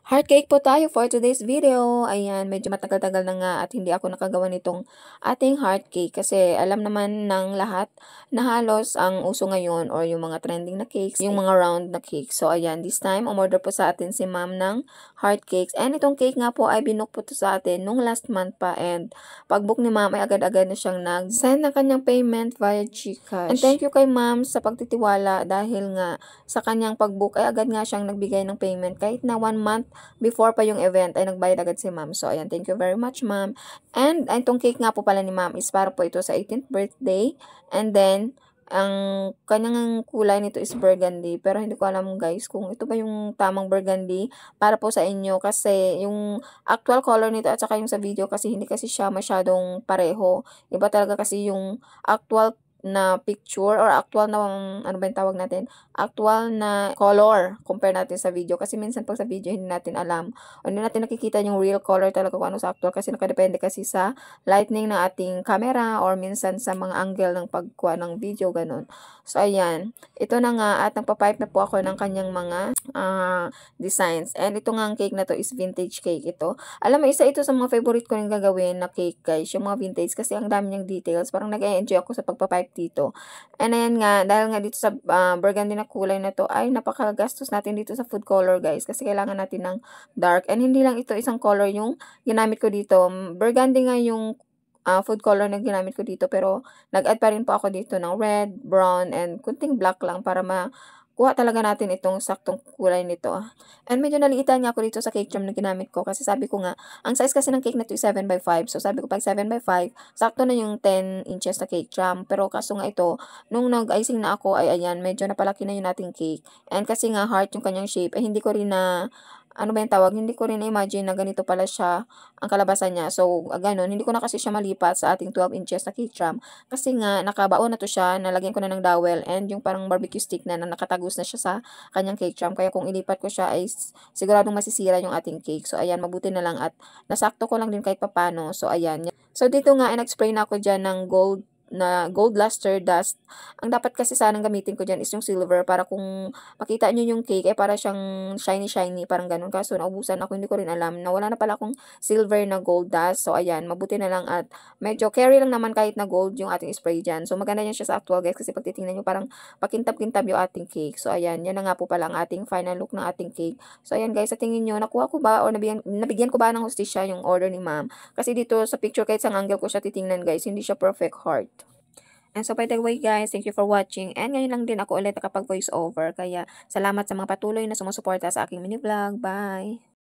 Heart cake po tayo for today's video. Ayan, medyo matagal-tagal na nga at hindi ako nakagawa nitong ating heart cake kasi alam naman ng lahat na halos ang uso ngayon or yung mga trending na cakes, yung mga round na cake. So ayan, this time umorder po sa atin si ma'am ng heart cakes. And itong cake nga po ay binook po to sa atin nung last month pa, and pag-book ni ma'am ay agad-agad na siyang nag-send ng kanyang payment via GCash. And thank you kay ma'am sa pagtitiwala dahil nga sa kanyang pag-book ay agad nga siyang nagbigay ng payment kahit na 1 month before pa yung event ay nagbayad agad si ma'am. So, ayan, thank you very much, ma'am. And itong cake nga po pala ni ma'am is para po ito sa 18th birthday. And then, ang kanyang kulay nito is burgundy. Pero hindi ko alam guys kung ito ba yung tamang burgundy para po sa inyo. Kasi yung actual color nito at saka yung sa video kasi hindi kasi siya masyadong pareho. Iba talaga kasi yung actual na picture or actual na ano ba yung tawag natin, actual na color compare natin sa video, kasi minsan pag sa video hindi natin alam o hindi natin nakikita yung real color talaga kung ano sa actual kasi nakadepende kasi sa lightning ng ating camera or minsan sa mga angle ng pagkuha ng video, ganun. So ayan, ito na nga at nagpapipe na po ako ng kanyang mga designs, and ito nga ang cake na to is vintage cake ito. Alam mo, isa ito sa mga favorite ko rin gagawin na cake guys, yung mga vintage kasi ang dami niyang details, parang nag-enjoy ako sa pagpapipe dito. And ayan nga, dahil nga dito sa burgundy na kulay na to ay napakagastos natin dito sa food color guys, kasi kailangan natin ng dark, and hindi lang ito isang color yung ginamit ko dito. Burgundy nga yung food color na ginamit ko dito, pero nag-add pa rin po ako dito ng red, brown, and kunting black lang para kuha talaga natin itong saktong kulay nito. And medyo naliitan nga ako dito sa cake tram na ginamit ko kasi sabi ko nga, ang size kasi ng cake na ito is 7x5. So sabi ko pag 7x5, sakto na yung 10 inches na cake tram. Pero kaso nga ito, nung nag-icing na ako ay ayan, medyo napalaki na yung nating cake. And kasi nga heart yung kanyang shape, ay hindi ko rin na ano ba yung tawag, hindi ko rin na-imagine na ganito pala siya ang kalabasan niya. So, ganun, hindi ko na kasi siya malipat sa ating 12 inches na cake tram. Kasi nga, nakabaon na to siya, nalagyan ko na ng dowel, and yung parang barbecue stick na nakatagos na siya sa kanyang cake tram. Kaya kung ilipat ko siya ay siguradong masisira yung ating cake. So, ayan, mabuti na lang at nasakto ko lang din kahit papano. So, ayan. So, dito nga, nag-spray na ako dyan ng gold luster dust. Ang dapat kasi sanang gamitin ko dyan is yung silver para kung makita nyo yung cake ay para siyang shiny parang ganun. Kaso naubusan ako, hindi ko rin alam na wala na pala akong silver na gold dust. So ayan, mabuti na lang at medyo carry lang naman kahit na gold yung ating spray dyan. So maganda yan siya sa actual guys kasi pag titingnan nyo parang pakintab-kintab yung ating cake. So ayan, yan na nga po pala ang ating final look ng ating cake. So ayan guys, sa tingin nyo, nakuha ko ba o nabigyan ko ba ng hustisya yung order ni ma'am? Kasi dito sa picture kahit sa angle ko siya titingnan guys, hindi siya perfect heart. And so, by the way guys, thank you for watching. And ngayon lang din ako ulit nakapag voice over. Kaya, salamat sa mga patuloy na sumusuporta sa aking mini vlog. Bye!